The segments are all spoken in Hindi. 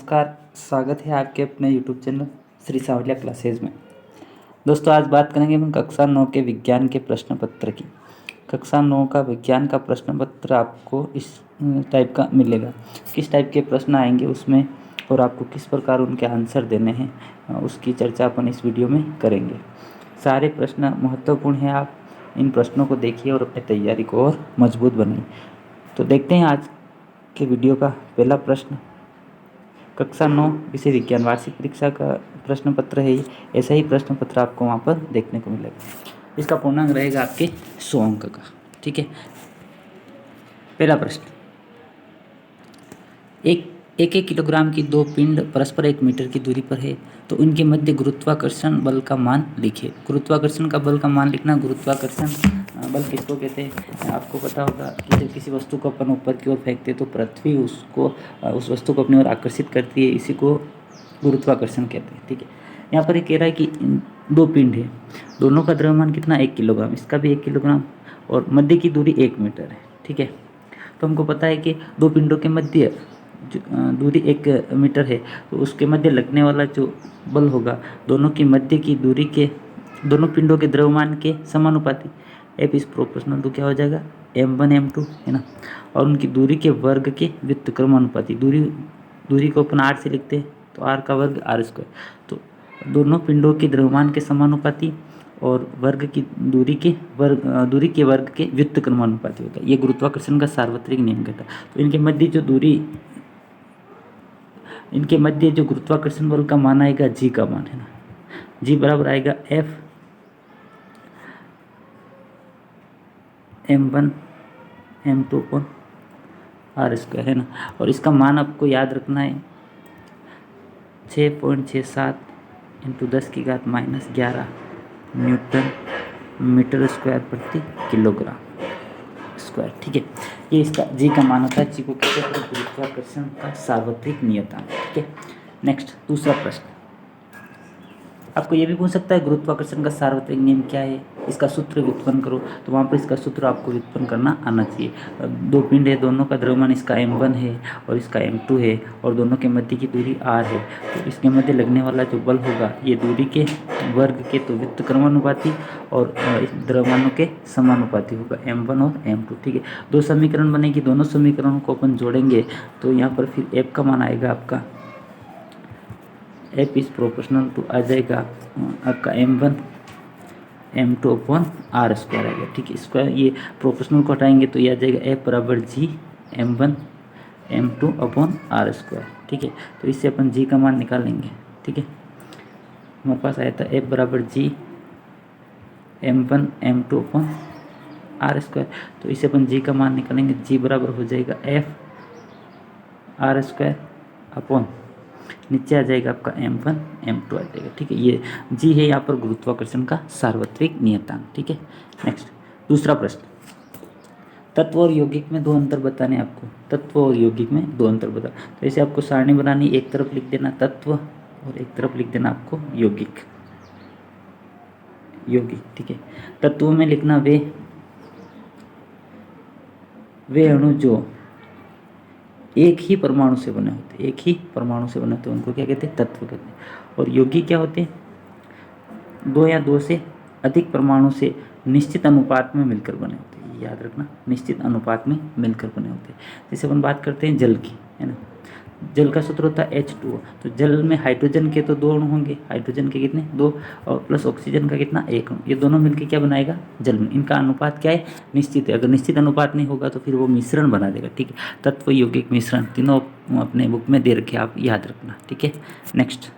नमस्कार, स्वागत है आपके अपने YouTube channel Shri Savaliya classes में। दोस्तों, आज बात करेंगे हम कक्षा 9 के विज्ञान के प्रश्न पत्र की। कक्षा 9 का विज्ञान का प्रश्न पत्र आपको इस टाइप का मिलेगा। किस टाइप के प्रश्न आएंगे उसमें और आपको किस प्रकार उनके आंसर देने हैं उसकी चर्चा अपन इस वीडियो में करेंगे। सारे प्रश्न महत्वपूर्ण हैं। आप इन प्रश्नों को देखिए और अपनी तैयारी को और मजबूत बनाइए। तो देखते हैं आज के वीडियो का पहला प्रश्न। कक्षा 9 विषय विज्ञान वार्षिक परीक्षा का प्रश्न पत्र है। ऐसा ही प्रश्न पत्र आपको वहाँ पर देखने को मिलेगा। इसका पूर्णांक रहेगा आपके 100 अंक का। ठीक है। पहला प्रश्न, एक किलोग्राम की दो पिंड परस्पर 1 मीटर की दूरी पर है तो उनके मध्य गुरुत्वाकर्षण बल का मान लिखिए। गुरुत्वाकर्षण का बल का मान लिखना। गुरुत्वाकर्षण बल किसको कहते हैं? आपको पता होगा कि जब किसी वस्तु को अपन ऊपर की ओर फेंकते हैं तो पृथ्वी उस वस्तु को अपनी ओर आकर्षित करती है। इसी को गुरुत्वाकर्षण कहते हैं। ठीक है। यहाँ पर ये कह रहा है कि दो पिंड है, दोनों का द्रव्यमान कितना? 1 किलोग्राम। इसका भी 1 किलोग्राम और मध्य की दूरी 1 मीटर है। ठीक है। तो हमको पता है कि दो पिंडों के मध्य दूरी 1 मीटर है तो उसके मध्य लगने वाला जो बल होगा दोनों की मध्य की दूरी के दोनों पिंडों के द्रव्यमान के समानुपाती F इज प्रोपोर्शनल टू क्या हो जाएगा? m1 m2 है ना। और उनकी दूरी के वर्ग के व्युत्क्रमानुपाती। दूरी को अपन r से लिखते हैं तो r का वर्ग r²। तो दोनों पिंडों के द्रव्यमान के समानुपाती और दूरी के वर्ग के व्युत्क्रमानुपाती होगा। ये गुरुत्वाकर्षण का सार्वत्रिक नियम कहता है। तो इनके मध्य जो गुरुत्वाकर्षण बल का मान आएगा g का मान है ना। g बराबर आएगा F m1 m2 पर r² है ना। और इसका मान आपको याद रखना है 6.67 × 10⁻⁻11 न्यूटन मीटर स्क्वायर प्रति किलोग्राम स्क्वायर। ठीक है। ये इसका जी का मान होता है। जी को कहते हैं गुरुत्वाकर्षण का सार्वत्रिक नियतांक। ठीक है। नेक्स्ट, दूसरा प्रश्न आपको ये भी पूछ सकता है गुरुत्वाकर्षण का सार्वत्रिक नियम क्या है, इसका सूत्र व्युत्पन्न करो। तो वहाँ पर इसका सूत्र आपको व्युत्पन्न करना आना चाहिए। दो पिंड है, दोनों का द्रव्यमान इसका m1 है और इसका m2 है और दोनों के मध्य की दूरी r है। तो इसके मध्य लगने वाला जो बल होगा ये दूरी के वर्ग के तो व्युत्क्रमानुपाती और द्रव्यमानों के समानुपाती होगा, m1 और m2। ठीक है। दो समीकरण बनेगी, दोनों समीकरणों को अपन जोड़ेंगे तो यहाँ पर फिर f का मान आएगा आपका F इज प्रोपोर्शनल टू आ जाएगा आपका m1 m2 अपॉन r² आएगा। ठीक है। स्क्वायर ये प्रोपोर्शनल को हटाएंगे तो ये आ जाएगा F बराबर g m1 m2 upon r²। ठीक है। तो इससे अपन g का मान निकालेंगे। ठीक है। हमारे पास आया था F बराबर g m1 m2 upon r²। तो इससे अपन g का मान निकालेंगे। g बराबर हो जाएगा F r² अपॉन नीचे आ जाएगा आपका m1 m2 आ जाएगा। ठीक है। ये जी है यहाँ पर गुरुत्वाकर्षण का सार्वत्रिक नियतांक। ठीक है। नेक्स्ट, दूसरा प्रश्न, तत्व और यौगिक में दो अंतर बताने आपको। तत्व और यौगिक में दो अंतर बता। तो ऐसे आपको सारणी बनानी, एक तरफ लिख देना तत्व और एक तरफ लिख देना आपको यौगिक। ठीक है। तत्वों में लिखना वे अणु जो एक ही परमाणु से बने होते हैं उनको क्या कहते हैं? तत्व कहते हैं। और यौगिक क्या होते हैं? दो या दो से अधिक परमाणु से निश्चित अनुपात में मिलकर बने होते हैं। याद रखना, निश्चित अनुपात में मिलकर बने होते हैं। जैसे अपन बात करते हैं जल की, है ना। जल का सूत्र होता है H2O। तो जल में हाइड्रोजन के तो 2 अणु होंगे। हाइड्रोजन के कितने? 2 और प्लस ऑक्सीजन का कितना? 1 अणु। ये दोनों मिलकर क्या बनाएगा? जल में। इनका अनुपात क्या है? निश्चित है। अगर निश्चित अनुपात नहीं होगा तो फिर वो मिश्रण बना देगा। ठीक है। तत्व, यौगिक, मिश्रण तीनों अपने बुक में दे रखे, आप याद रखना। ठीक है। नेक्स्ट,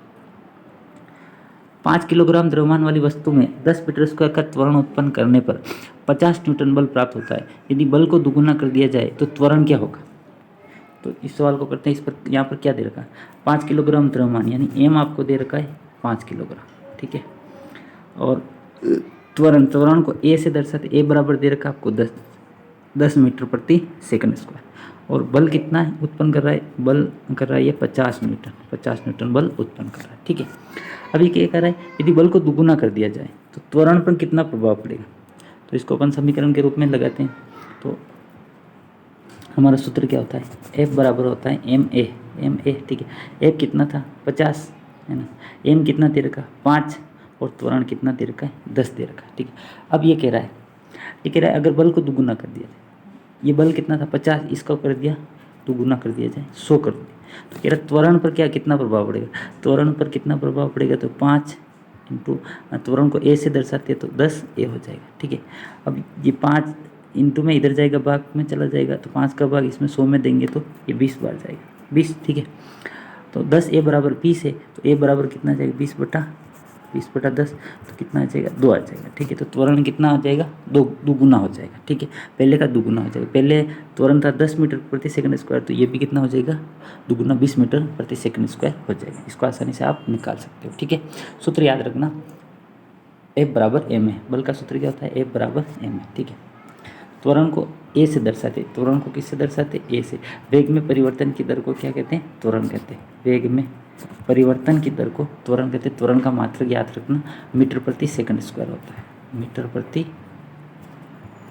5 किलोग्राम द्रव्यमान वाली वस्तु में 10 मीटर स्क्वायर का त्वरण उत्पन्न करने पर 50 न्यूटन बल प्राप्त होता है। यदि बल को दुगुना कर दिया जाए तो त्वरण क्या होगा? तो इस सवाल को करते हैं। इस पर यहाँ पर क्या दे रखा है? 5 किलोग्राम द्रव्यमान, यानी m आपको दे रखा है 5 किलोग्राम। ठीक है। और त्वरण को a से दर्शाते, a बराबर दे रखा है आपको 10 मीटर प्रति सेकंड स्क्वायर। और बल कितना है उत्पन्न कर रहा है? बल कर रहा है ये 50 न्यूटन बल उत्पन्न कर रहा है। ठीक है। अभी क्या कर रहा है? यदि बल को दुगुना कर दिया जाए तो त्वरण पर कितना प्रभाव पड़ेगा? तो इसको अपन समीकरण के रूप में लगाते हैं। तो हमारा सूत्र क्या होता है, F बराबर होता है MA, ठीक है। F कितना था 50 है ना, M कितना दे रखा 5 और त्वरण कितना दे रखा है 10 दे रखा है, ठीक है। अब ये कह रहा है अगर बल को दुगुना कर दिया जाए, ये बल कितना था 50, इसका कर दिया दुगुना कर दिया जाए 100 कर दिया, तो कह रहा है त्वरण पर कितना प्रभाव पड़ेगा, त्वरण पर कितना प्रभाव पड़ेगा, तो 5 इंटू त्वरण को A से दर्शाते हैं तो 10A हो जाएगा, ठीक है। अब ये 5 इंटू में इधर जाएगा, भाग में चला जाएगा, तो 5 का भाग इसमें 100 में देंगे तो ये 20 बार जाएगा, 20, ठीक है। तो 10A बराबर 20 है, तो A बराबर कितना आ जाएगा 20/10, तो कितना आ जाएगा 2 आ जाएगा, ठीक है। तो त्वरण कितना आ जाएगा दुगुना हो जाएगा, ठीक है, पहले का दुगुना हो जाएगा। पहले त्वरण था 10 मीटर प्रति सेकंड स्क्वायर, तो ये भी कितना हो जाएगा दुगुना 20 मीटर प्रति सेकंड स्क्वायर हो जाएगा। इसको आसानी से आप निकाल सकते हो, ठीक है। सूत्र याद रखना, F बराबर M है, बल का सूत्र क्या होता है, F बराबर M है, ठीक है। त्वरण को A से दर्शाते, त्वरण को किससे दर्शाते, A से। वेग में परिवर्तन की दर को क्या कहते हैं, त्वरण कहते हैं। वेग में परिवर्तन की दर को त्वरण कहते हैं। त्वरण का मात्रक याद रखना मीटर प्रति सेकंड स्क्वायर होता है, मीटर प्रति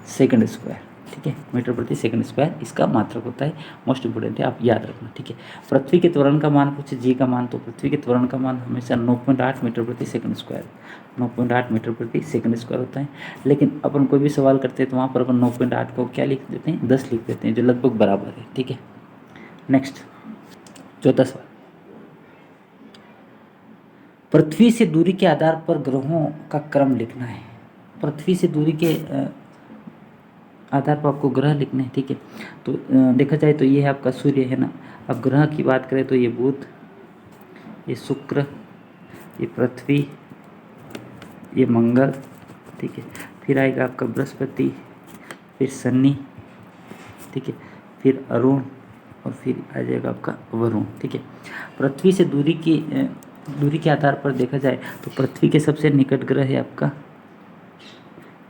सेकंड स्क्वायर, ठीक है। मीटर प्रति सेकंड स्क्वायर इसका मात्रक होता है, मोस्ट इंपोर्टेंट है, आप याद रखना, ठीक है। पृथ्वी के त्वरण का मान पूछे, जी का मान, तो पृथ्वी के त्वरण का मान हमेशा 9.8 मीटर प्रति सेकंड स्क्वायर, 9.8 मीटर प्रति सेकंड स्क्वायर होता है। लेकिन अपन कोई भी सवाल करते हैं तो वहाँ पर अपन 9.8 को क्या लिख देते हैं, 10 लिख देते हैं, जो लगभग बराबर है, ठीक है। नेक्स्ट चौथा सवाल, पृथ्वी से दूरी के आधार पर ग्रहों का क्रम लिखना है। पृथ्वी से दूरी के आधार पर आपको ग्रह लिखने हैं, ठीक है। तो देखा जाए तो ये है आपका सूर्य, है ना। अब ग्रह की बात करें तो ये बुध, ये शुक्र, ये पृथ्वी, ये मंगल, ठीक है। फिर आएगा आपका बृहस्पति, फिर शनि, ठीक है, फिर अरुण और फिर आ जाएगा आपका वरुण, ठीक है। पृथ्वी से दूरी के आधार पर देखा जाए तो पृथ्वी के सबसे निकट ग्रह है आपका,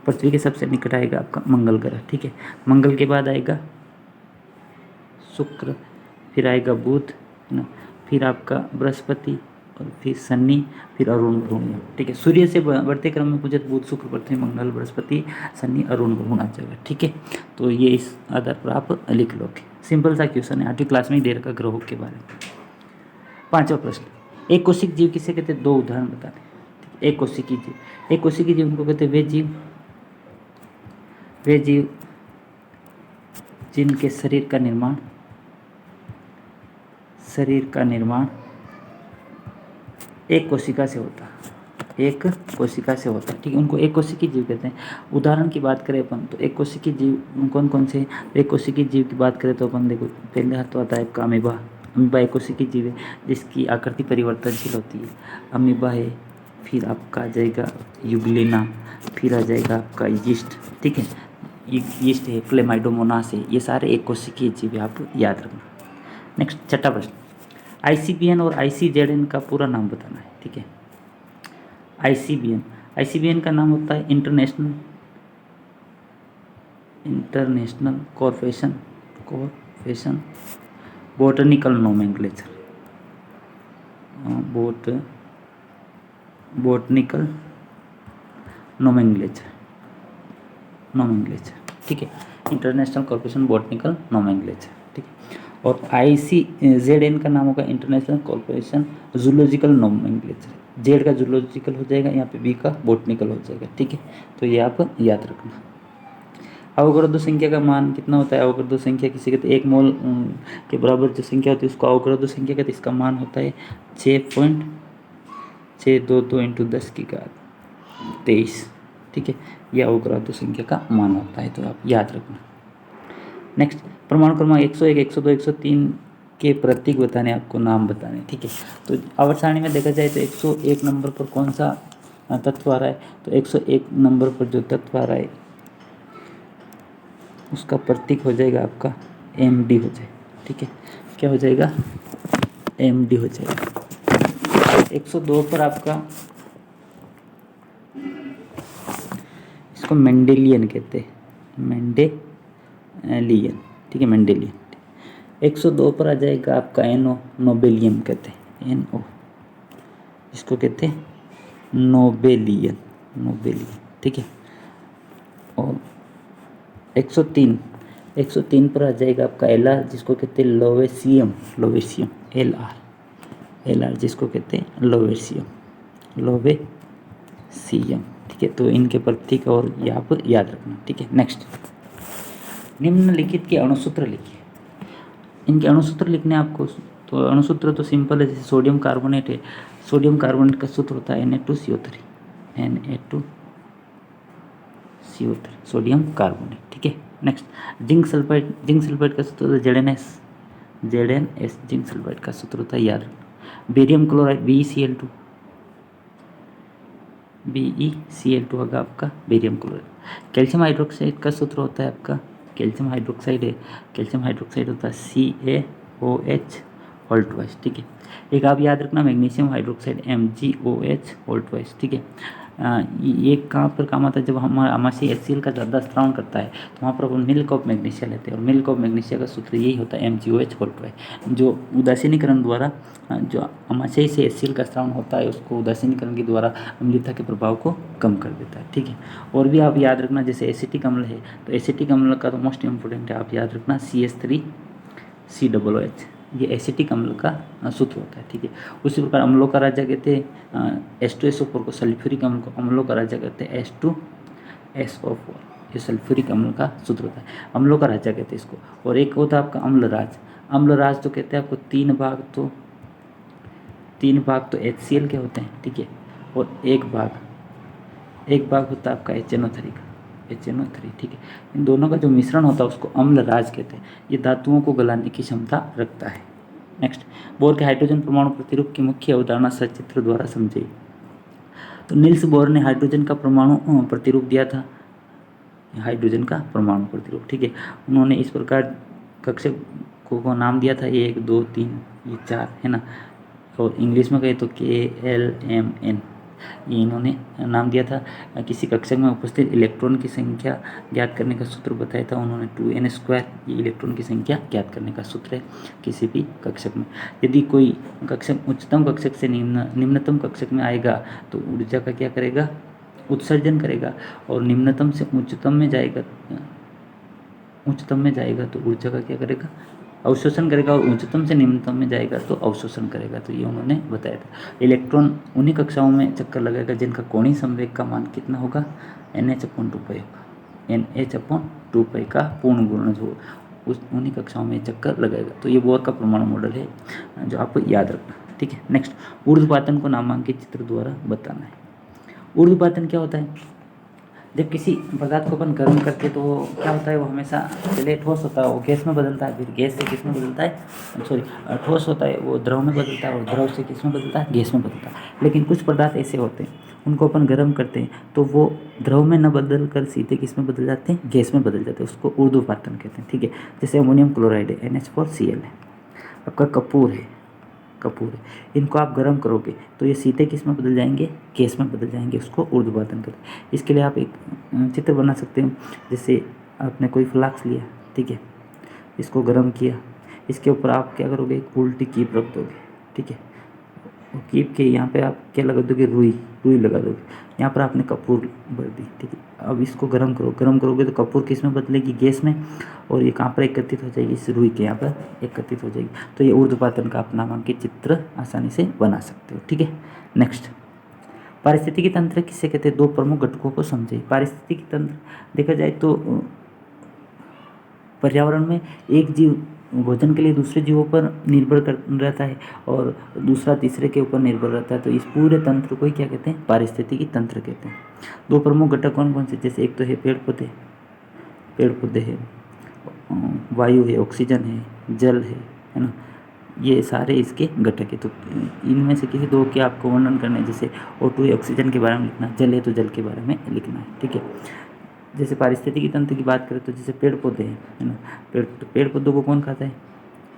पृथ्वी के सबसे निकट आएगा आपका मंगल ग्रह, ठीक है। मंगल के बाद आएगा शुक्र, फिर आएगा बुध, है ना, फिर आपका बृहस्पति और फिर शनि, फिर अरुण वरुण, ठीक है। सूर्य से बढ़ते क्रम में पूछे बुध शुक्र पृथ्वी मंगल बृहस्पति शनि अरुण वरुण आ जाएगा, ठीक है। तो ये इस आधार पर आप लिख लोगे, सिंपल सा क्वेश्चन है, 8वीं क्लास में ही दे रखा ग्रहों के बारे में। पांचवा प्रश्न, एक कोशिक जीव किसे कहते हैं, 2 उदाहरण बताने। एक कोशिकी जीव उनको कहते हैं वे जीव जिनके शरीर का निर्माण एक कोशिका से होता है, ठीक है। उनको एक कोशिकी जीव कहते हैं। उदाहरण की बात करें अपन तो एक कोशिकी जीव कौन कौन से, एक कोशिकी जीव की बात करें तो अपन देखो, पहले हाथ तो आता है आपका अमीबा एक कोशिकी जीव है जिसकी आकृति परिवर्तनशील होती है, अमीबा है। फिर आपका आ जाएगा यूग्लिना, फिर आ जाएगा आपका यीस्ट, ठीक है, यीस्ट है, क्लेमाइडोमोनास है, ये सारे एक कोशिकीय जीव आप याद रखना। नेक्स्ट छठा प्रश्न, ICBN और ICZN का पूरा नाम बताना है, ठीक है। ICBN का नाम होता है international corporation botanical nomenclature, botanical nomenclature, ठीक है। इंटरनेशनल कॉर्पोरेशन बोटनिकल नोमेनक्लेचर, ठीक है। और ICZN का नाम होगा international corporation zoological nomenclature, Z का जूलॉजिकल हो जाएगा, यहाँ पे बी का बोटनिकल हो जाएगा, ठीक है। तो ये आप याद रखना। अवोगाड्रो संख्या का मान कितना होता है, अवोगाड्रो संख्या किसी कहते हैं 1 मोल के बराबर जो संख्या होती है उसको अवोगाड्रो संख्या कहते हैं। इसका मान होता है 6.622 × 10⁻23, ठीक है। यह अवोगाड्रो संख्या का मान होता है, तो आप याद रखना। नेक्स्ट परमाणु क्रमांक 101, 102, 103 के प्रतीक बताने, आपको नाम बताने, ठीक है। तो आवर्त सारणी में देखा जाए तो 101 नंबर पर कौन सा तत्व आ रहा है, तो 101 नंबर पर जो तत्व आ रहा है उसका प्रतीक हो जाएगा आपका MD हो जाए, ठीक है। क्या हो जाएगा, MD हो जाएगा। 102 पर आपका इसको मेंडेलियन कहते हैं, मेंडेलियन, ठीक है, मेंडेलियन। 102 पर आ जाएगा आपका NO, नोबेलियन कहते हैं, NO, इसको कहते हैं नोबेलियन, ठीक है। और 103 103 पर आ जाएगा आपका LR, जिसको कहते हैं लोवेशियम, लोवेशियम LR जिसको कहते हैं लोवेशियम, ठीक है। तो इनके प्रतीक और यहाँ पर याद रखना, ठीक है। नेक्स्ट, निम्नलिखित के अणुसूत्र लिखिए। इनके अणुसूत्र लिखने आपको, तो अणुसूत्र तो सिंपल है, जैसे सोडियम कार्बोनेट है, सोडियम कार्बोनेट का सूत्र होता है Na2CO3, सोडियम कार्बोनेट, ठीक है। नेक्स्ट, जिंक सल्फाइड का सूत्र होता है ZnS, जिंक सल्फाइड का सूत्र होता है, याद रखना। बेरियम क्लोराइड BeCl2 होगा आपका बेरियम क्लोराइड। कैल्शियम हाइड्रोक्साइड का सूत्र होता है आपका, कैल्शियम हाइड्रोक्साइड होता है CaOH होल ट्वाइस, ठीक है। एक आप याद रखना, magnesium hydroxide MgOH whole twice, ठीक है। ये कहाँ पर काम आता है, जब हमारा आमाशय HCl का ज़्यादा स्त्रावन करता है तो वहाँ पर अपन मिल्क ऑफ मैग्नीशिया लेते हैं, और मिल्क ऑफ मैग्नीशिया का सूत्र यही होता है MgOH होल ट्वाइस, जो उदासीनीकरण द्वारा जो आमाशय से HCl का स्त्रावन होता है उसको उदासीनीकरण के द्वारा अम्लीयता के प्रभाव को कम कर देता है, ठीक है। और भी आप याद रखना, जैसे एसिटिक अम्ल है, तो एसिटिक अम्ल का तो मोस्ट इंपॉर्टेंट है, आप याद रखना CH3COOH, ये एसिटिक अम्ल का सूत्र होता है, ठीक है। उसी प्रकार अम्लों का राजा कहते हैं H2SO4 को, सल्फ्यूरिक अम्ल को अम्लों का राजा कहते हैं H2SO4, ये सल्फ्यूरिक अम्ल का सूत्र होता है, अम्लों का राजा कहते हैं इसको। और एक होता है आपका अम्लराज तो कहते हैं आपको तीन भाग तो HCl के होते हैं, ठीक है, और एक भाग होता है आपका HNO3 का, ठीक है। इन दोनों का जो मिश्रण होता है उसको अम्लराज कहते हैं, ये धातुओं को गलाने की क्षमता रखता है। नेक्स्ट, बोर के हाइड्रोजन परमाणु प्रतिरूप की मुख्य अवधारणा सचित्र द्वारा समझिए। तो नील्स बोर ने हाइड्रोजन का परमाणु प्रतिरूप दिया था, हाइड्रोजन का परमाणु प्रतिरूप, ठीक है। उन्होंने इस प्रकार कक्षक को नाम दिया था 1 2 3 ये 4 है ना, और इंग्लिश में कहे तो KLMN, ये इन्होंने नाम दिया था। किसी कक्षक में उपस्थित इलेक्ट्रॉन की संख्या ज्ञात करने का सूत्र बताया था उन्होंने 2n², ये इलेक्ट्रॉन की संख्या ज्ञात करने का सूत्र है किसी भी कक्षक में। यदि कोई कक्षक उच्चतम कक्षक से निम्नतम कक्षक में आएगा तो ऊर्जा का क्या करेगा, उत्सर्जन करेगा, और निम्नतम से उच्चतम में जाएगा तो ऊर्जा का क्या करेगा, अवशोषण करेगा, और उच्चतम से निम्नतम में जाएगा तो अवशोषण करेगा। तो ये उन्होंने बताया था। इलेक्ट्रॉन उन्हीं कक्षाओं में चक्कर लगाएगा जिनका कोणीय संवेग का मान कितना होगा, NH/2π होगा, NH/2π का पूर्ण गुणज हो, उन्हीं कक्षाओं में चक्कर लगाएगा। तो ये बोर का परमाणु मॉडल है जो आपको याद रखना, ठीक है। नेक्स्ट, ऊर्ध्वपातन को नामांकित चित्र द्वारा बताना है। ऊर्ध्वपातन क्या होता है, जब किसी पदार्थ को अपन गर्म करते हैं तो क्या होता है, वो हमेशा पहले ठोस होता है, वो गैस में बदलता है, फिर गैस से किस में बदलता है, ठोस होता है वो द्रव में बदलता है, और द्रव से किस में बदलता है, गैस में बदलता है। लेकिन कुछ पदार्थ ऐसे होते हैं उनको अपन गर्म करते हैं तो वो द्रव में न बदल कर सीधे किस में बदल जाते हैं, गैस में बदल जाते हैं, उसको ऊर्ध्वपातन कहते हैं, ठीक है। जैसे अमोनियम क्लोराइड है, NH4Cl है, आपका कपूर है, इनको आप गर्म करोगे तो ये सीधे किस में बदल जाएंगे, गैस में बदल जाएंगे, उसको ऊर्ध्वपातन करते हैं। इसके लिए आप एक चित्र बना सकते हो, जैसे आपने कोई फ्लास्क लिया, ठीक है, इसको गर्म किया, इसके ऊपर आप क्या करोगे, एक उल्टी कीप रख दोगे, ठीक है, और कीप के यहाँ पे आप क्या लगा दोगे, रुई लगा दोगे, यहाँ पर आपने कपूर भर दी, ठीक है। अब इसको गर्म करोगे तो कपूर किस में बदलेगी, गैस में, और ये कहाँ पर एकत्रित हो जाएगी, इस रुई के यहाँ पर एकत्रित हो जाएगी। तो ये ऊर्ध्वपातन का आप नामांकित चित्र आसानी से बना सकते हो, ठीक है। नेक्स्ट, पारिस्थितिकी तंत्र किसे कहते हैं, दो प्रमुख घटकों को समझे। पारिस्थितिकी तंत्र देखा जाए तो पर्यावरण में एक जीव भोजन के लिए दूसरे जीवों पर निर्भर कर रहता है और दूसरा तीसरे के ऊपर निर्भर रहता है, तो इस पूरे तंत्र को ही क्या कहते हैं, पारिस्थितिकी तंत्र कहते हैं। दो प्रमुख घटक कौन कौन से, जैसे एक तो है पेड़ पौधे है, वायु है, ऑक्सीजन है, जल है ना, ये सारे इसके घटक है। तो इनमें से किसी दो के आपको वर्णन करना है, जैसे O2 है, ऑक्सीजन के बारे में लिखना, जल है तो जल के बारे में लिखना है, ठीक है। जैसे पारिस्थितिकी तंत्र की बात करें तो जैसे पेड़ पौधे हैं, है ना, पेड़ पौधों को कौन खाता है,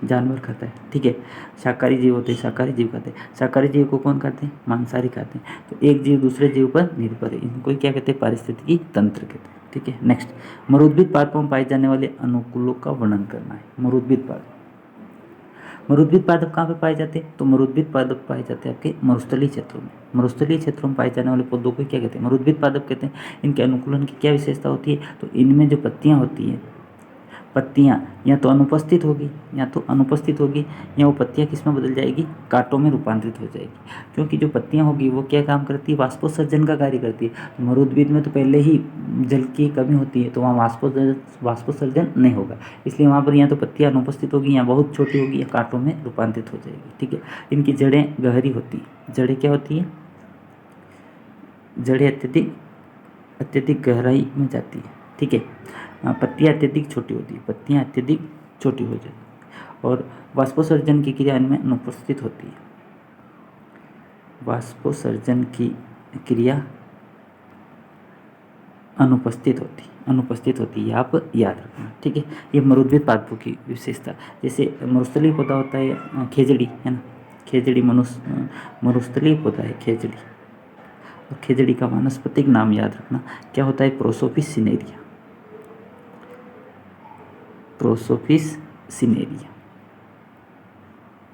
जानवर खाता है, ठीक है। शाकाहारी जीव होते हैं, शाकाहारी जीव खाते हैं, शाकाहारी जीव को कौन खाते हैं, मांसाहारी खाते हैं। तो एक जीव दूसरे जीव पर निर्भर है, इनको क्या कहते हैं, पारिस्थितिकी तंत्र कहते हैं, ठीक है। नेक्स्ट, मरुद्भिद पादपों में पाए जाने वाले अनुकूलों का वर्णन करना है। मरुद्भिद पादप कहाँ पे पाए जाते हैं, तो मरुद्भिद पादप पाए जाते हैं आपके मरुस्थलीय क्षेत्रों में। मरुस्थलीय क्षेत्रों में पाए जाने वाले पौधों को क्या कहते हैं, मरुद्भिद पादप कहते हैं। इनके अनुकूलन की क्या विशेषता होती है, तो इनमें जो पत्तियाँ होती हैं पत्तियाँ या तो अनुपस्थित होगी या वो पत्तियाँ किस में बदल जाएगी, कांटों में रूपांतरित हो जाएगी। क्योंकि जो पत्तियाँ होगी वो क्या काम करती है, वाष्पोत्सर्जन का कार्य करती है। मरुद्वीप में तो पहले ही जल की कमी होती है, तो वहाँ वाष्पोत्सर्जन नहीं होगा, इसलिए वहाँ पर या तो पत्तियाँ अनुपस्थित होगी या बहुत छोटी होगी या कांटों में रूपांतरित हो जाएगी। ठीक है, इनकी जड़ें गहरी होती है। जड़ें क्या होती है, जड़ें अत्यधिक गहराई में जाती है। ठीक है, पत्तियाँ अत्यधिक छोटी होती है, पत्तियाँ अत्यधिक छोटी हो जाती है और वाष्पोत्सर्जन की क्रिया इनमें अनुपस्थित होती है। वाष्पोत्सर्जन की क्रिया अनुपस्थित होती है, आप याद रखना। ठीक है, ये मरुद्भिद पादपों की विशेषता। जैसे मरुस्थलीय पौधा होता है खेजड़ी, है ना, खेजड़ी मरुस्थलीय पौधा है खेजड़ी, और खेजड़ी का वानस्पतिक नाम याद रखना क्या होता है, प्रोसोपिस सिनेरिया। प्रोसोपिस सिनेरिया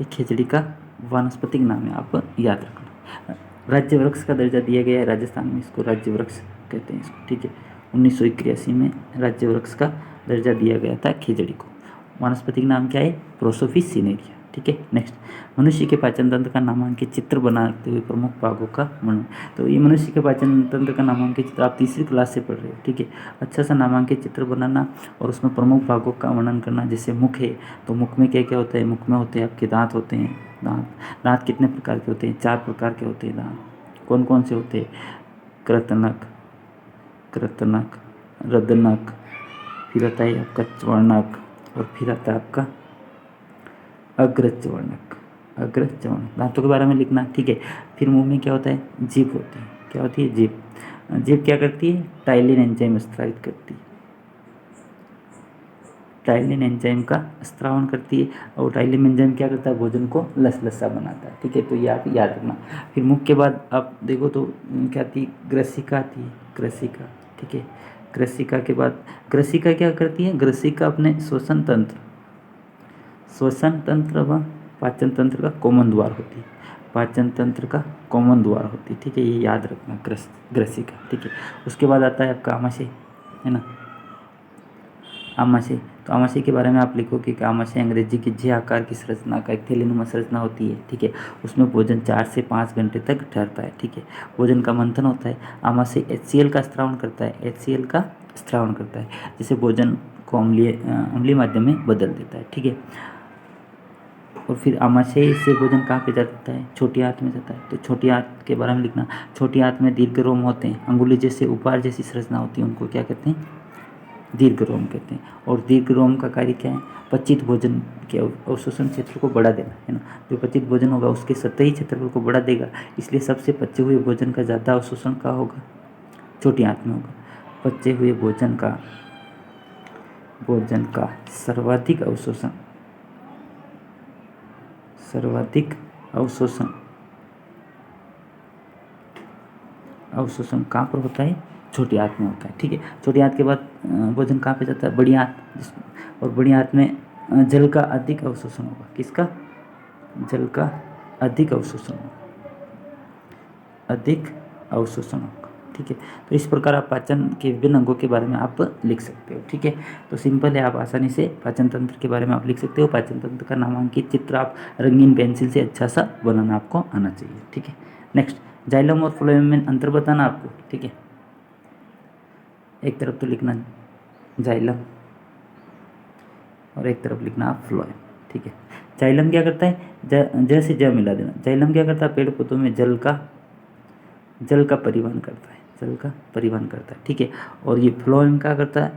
ये खेजड़ी का वानस्पतिक नाम है, आप याद रखना। राज्य वृक्ष का दर्जा दिया गया है राजस्थान में, इसको राज्य वृक्ष कहते हैं इसको। ठीक है, 1981 में राज्य वृक्ष का दर्जा दिया गया था खेजड़ी को। वानस्पतिक नाम क्या है, प्रोसोपिस सिनेरिया। ठीक है, नेक्स्ट, मनुष्य के पाचन तंत्र का नामांकित चित्र बनाते हुए प्रमुख भागों का वर्णन। तो ये मनुष्य के पाचन तंत्र का नामांकित चित्र आप तीसरी क्लास से पढ़ रहे हो। ठीक है, अच्छा सा नामांकित चित्र बनाना और उसमें प्रमुख भागों का वर्णन करना। जैसे मुख है, तो मुख में क्या क्या होता है, मुख में होते हैं आपके दांत होते हैं। दांत कितने प्रकार के होते हैं, 4 प्रकार के होते हैं दांत। कौन कौन से होते हैं, कृतनक, रदनक, फिर आता है आपका च्वर्णक, और फिर आता है आपका अग्रच्वर्णक। दांतों के बारे में लिखना। ठीक है, फिर मुंह में क्या होता है, जीभ होती है। क्या होती है, जीभ। जीभ क्या करती है, टाइलिन एंजाइम स्रावित करती है, टाइलिन एंजाइम का स्रावण करती है, और टाइलिन एंजाइम क्या करता है, भोजन को लसलसा बनाता है। ठीक है, तो ये आप याद रखना। फिर मुख के बाद आप देखो तो क्या आती है, ग्रसिका आती है, ग्रसिका। ठीक है, ग्रसिका के बाद ग्रसिका क्या करती है, ग्रसिका अपने श्वसन तंत्र व पाचन तंत्र का कोमन द्वार होती है, पाचन तंत्र का कोमन द्वार होती है। ठीक है, ये याद रखना, ग्रसिका। ठीक है, उसके बाद आता है आपका आमाशय, है ना, आमाशय। तो आमाशय के बारे में आप लिखो कि आमाशय अंग्रेजी की जे आकार की संरचना का एक थैलीनुमा संरचना होती है। ठीक है, उसमें भोजन 4 से 5 घंटे तक ठहरता है। ठीक है, भोजन का मंथन होता है। आमाशय HCl का स्त्रावण करता है, HCl का स्त्रावण करता है, जिसे भोजन को अम्लीय माध्यम में बदल देता है। ठीक है, और फिर आमाशय से भोजन कहाँ पे जाता है, छोटी आंत में जाता है। तो छोटी आंत के बारे में लिखना, छोटी आंत में दीर्घ रोम होते हैं, अंगुली जैसे उपहार जैसी संरचना होती है, उनको क्या कहते हैं, दीर्घ रोम कहते हैं। और दीर्घ रोम का कार्य क्या है, पचित भोजन के अवशोषण क्षेत्र को बढ़ा देना, है ना। जो पचित भोजन होगा उसके सतही क्षेत्रफल को बढ़ा देगा, इसलिए सबसे पचे हुए भोजन का ज़्यादा अवशोषण का होगा, छोटी आंत में होगा। पचे हुए भोजन का सर्वाधिक अवशोषण कहाँ पर होता है, छोटी आंत में होता है। ठीक है, छोटी आंत के बाद भोजन कहाँ पे जाता है, बड़ी आंत, और बड़ी आंत में जल का अधिक अवशोषण होगा। किसका, जल का अधिक अवशोषण होगा। ठीक है, तो इस प्रकार आप पाचन के विभिन्न अंगों के बारे में आप लिख सकते हो। ठीक है, तो सिंपल है, आप आसानी से पाचन तंत्र के बारे में आप लिख सकते हो। पाचन तंत्र का नामांकित चित्र आप रंगीन पेंसिल से अच्छा सा बनाना आपको आना चाहिए। ठीक है, नेक्स्ट, जाइलम और फ्लोएम में अंतर बताना आपको। ठीक है, एक तरफ तो लिखना जाइलम और एक तरफ लिखना आप फ्लोएम। ठीक है, जाइलम क्या करता है, ज से ज मिला देना। जाइलम क्या करता है, पेड़ पौधों में जल का परिवहन करता है। ठीक है, और ये फ्लोएम क्या करता है,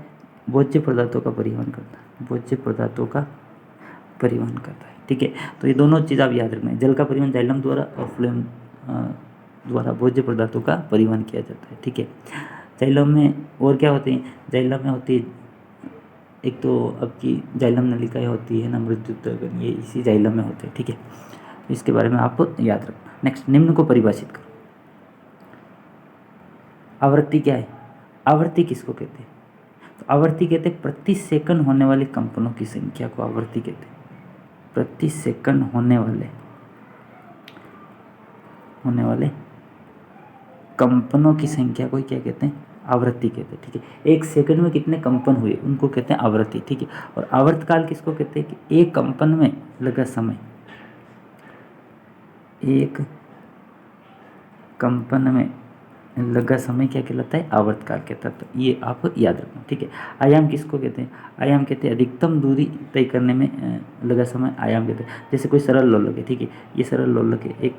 भोज्य पदार्थों का परिवहन करता है। ठीक है, तो ये दोनों चीज़ आप याद रखना है, जल का परिवहन जाइलम द्वारा और फ्लोएम द्वारा भोज्य पदार्थों का परिवहन किया जाता है। ठीक है, जाइलम में और क्या होते हैं, जाइलम में होती है एक तो आपकी जाइलम नलिकाएं होती है ना, मृत्युतगन, ये इसी जाइलम में होते हैं। ठीक है, इसके बारे में आप याद रखना। नेक्स्ट, निम्न को परिभाषित करो। आवृत्ति क्या है, आवृत्ति किसको कहते हैं, तो आवृत्ति कहते हैं प्रति सेकंड होने वाले कंपनों की संख्या को आवृत्ति कहते हैं। प्रति सेकंड होने वाले कंपनों की संख्या को क्या कहते हैं, आवृत्ति कहते हैं, ठीक है। एक सेकंड में कितने कंपन हुए उनको कहते हैं आवृत्ति, ठीक है। और आवर्तकाल किसको कहते हैं कि एक कंपन में लगा समय, एक कंपन में लगा समय क्या कहलाता है, आवर्तकाल कहता है। तो ये आप याद रखना, ठीक है। आयाम किसको कहते हैं, आयाम कहते हैं अधिकतम दूरी तय करने में लगा समय आयाम कहते हैं। जैसे कोई सरल लोलक है, ठीक है, ये सरल लोलक है, एक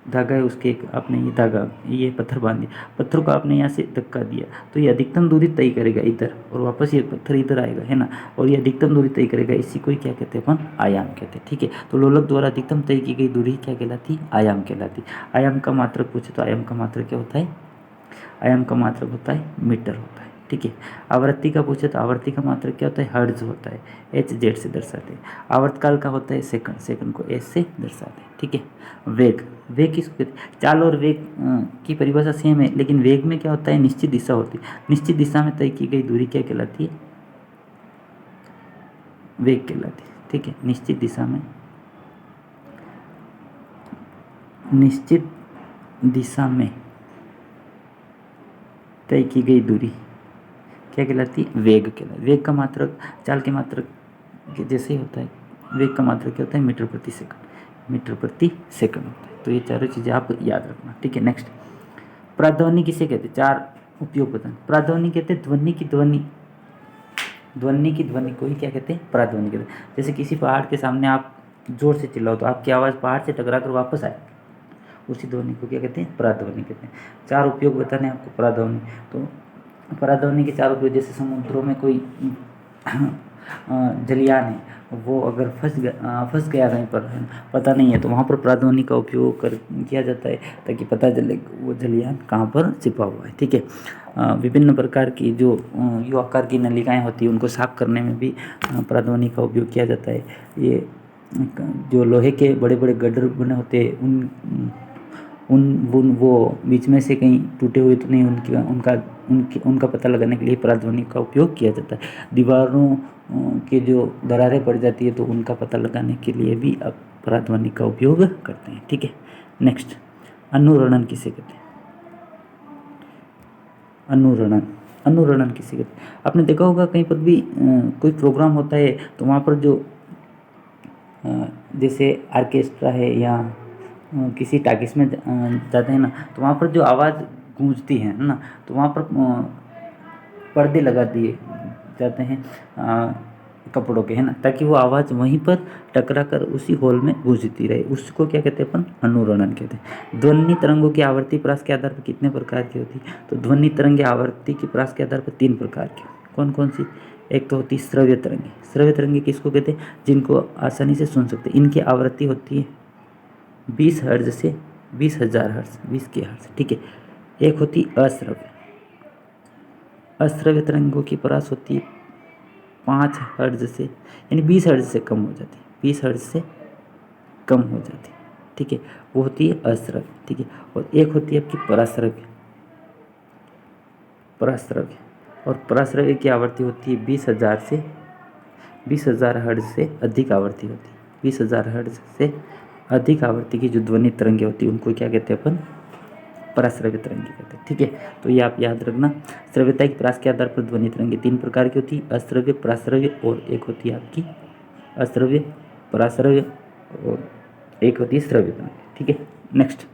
धागा है, उसके एक आपने ये धागा, ये पत्थर बांध दिया, पत्थर को आपने यहाँ से धक्का दिया तो ये अधिकतम दूरी तय करेगा इधर, और वापस ये पत्थर इधर आएगा, है ना, और ये अधिकतम दूरी तय करेगा, इसी को ही क्या कहते हैं अपन, आयाम कहते हैं, ठीक है। तो लोलक द्वारा अधिकतम तय की गई दूरी क्या कहलाती, आयाम कहलाती। आयाम का मात्रक पूछे तो आयाम का मात्रक क्या होता है, आयाम का मात्रक होता है मीटर होता है, ठीक है। आवृत्ति का पूछे तो आवृत्ति का मात्रक क्या होता है, हर्ट्ज होता है, एच जेड से दर्शाते हैं। आवर्तकाल का होता है सेकंड, सेकंड को एस से दर्शाते हैं, ठीक है। वेग, वेग किसको कहते हैं, चाल और वेग की परिभाषा सेम है, लेकिन वेग में क्या होता है, निश्चित दिशा होती है, निश्चित दिशा में तय की गई दूरी क्या कहलाती है, वेग कहलाती है, ठीक है। निश्चित दिशा में, निश्चित दिशा में तय की गई दूरी क्या कहलाती है, वेग कहलाती है। वेग का मात्रक चाल के मात्रक के जैसे ही होता है, वेग का मात्रक क्या होता है, मीटर प्रति सेकंड, मीटर प्रति सेकंड होता है। तो ये चारों चीज़ें आप याद रखना, ठीक है। नेक्स्ट, प्राध्वनि किसे कहते हैं, चार उपयोग बताएं। प्राध्वनि कहते हैं ध्वनि की ध्वनि, ध्वनि की ध्वनि को ही क्या कहते हैं, प्राध्वनि कहते हैं। जैसे किसी पहाड़ के सामने आप जोर से चिल्लाओ तो आपकी आवाज़ पहाड़ से टकरा कर वापस आए, उसी ध्वनि को क्या कहते हैं, प्राध्वनि कहते हैं। चार उपयोग बताने आपको प्राध्वनि। तो प्राध्वनि के चार उपयोग, जैसे समुद्रों में कोई जलयान है, वो अगर फंस गया कहीं पर, पता नहीं है, तो वहाँ पर प्राध्वनि का उपयोग किया जाता है ताकि पता चले वो जलयान कहाँ पर छिपा हुआ है, ठीक है। विभिन्न प्रकार की जो यू आकार की नलिकाएं होती हैं उनको साफ करने में भी प्राध्वनि का उपयोग किया जाता है। ये जो लोहे के बड़े बड़े गड्ढे बने होते हैं वो बीच में से कहीं टूटे हुए तो नहीं, उनका पता लगाने के लिए प्राध्वनि का उपयोग किया जाता है। दीवारों के जो दरारें पड़ जाती है तो उनका पता लगाने के लिए भी आप प्राध्वनि का उपयोग करते हैं, ठीक है। नेक्स्ट, अनुरणन किसे कहते हैं, अनुरणन, अनुरणन किसे कहते हैं। आपने देखा होगा कहीं पर भी कोई प्रोग्राम होता है तो वहाँ पर जो जैसे ऑर्केस्ट्रा है या किसी टाकिस में जाते हैं ना, तो वहाँ पर जो आवाज़ गूंजती है ना, तो वहाँ पर पर्दे लगा दिए जाते हैं कपड़ों के, है ना, ताकि वो आवाज़ वहीं पर टकरा कर उसी हॉल में गूंजती रहे। उसको क्या कहते हैं अपन, अनुरणन कहते हैं। ध्वनि तरंगों की आवर्ती प्रास के आधार पर कितने प्रकार की होती है, तो ध्वनि तरंगे आवर्ती की प्रास के आधार पर 3 प्रकार की। कौन कौन सी, एक तो होती है श्रव्य तरंगे। श्रव्य तरंगे किसको कहते हैं, जिनको आसानी से सुन सकते हैं। इनकी आवृत्ति होती है 20 हर्ट्ज से 20,000 हर्ट्ज, 20 के हर्ट्ज, ठीक है। एक होती अश्रव्य, अश्रव्य तरंगों की परास होती है 5 हर्ट्ज से, यानी 20 हर्ट्ज से कम हो जाती है, 20 हर्ट्ज से कम हो जाती है, ठीक है, वो होती है अश्रव्य, ठीक है। और एक होती है आपकी पराश्रव्य, पराश्रव्य, और पराश्रव्य की आवृत्ति होती है 20,000 हर्ट्ज से अधिक आवृत्ति होती है। 20,000 हर्ट्ज से अधिक आवृत्ति की जो ध्वनि तरंगे होती है उनको क्या कहते हैं अपन, पराश्रव्य तरंगे कहते हैं, ठीक है। तो ये आप याद रखना। श्रव्यता की प्रास के आधार पर ध्वनि तरंगे 3 प्रकार की होती है, अश्रव्य, पराश्रव्य, और एक होती है आपकी अश्रव्य, पराश्रव्य, और एक होती है श्रव्य तरंगे, ठीक है। नेक्स्ट,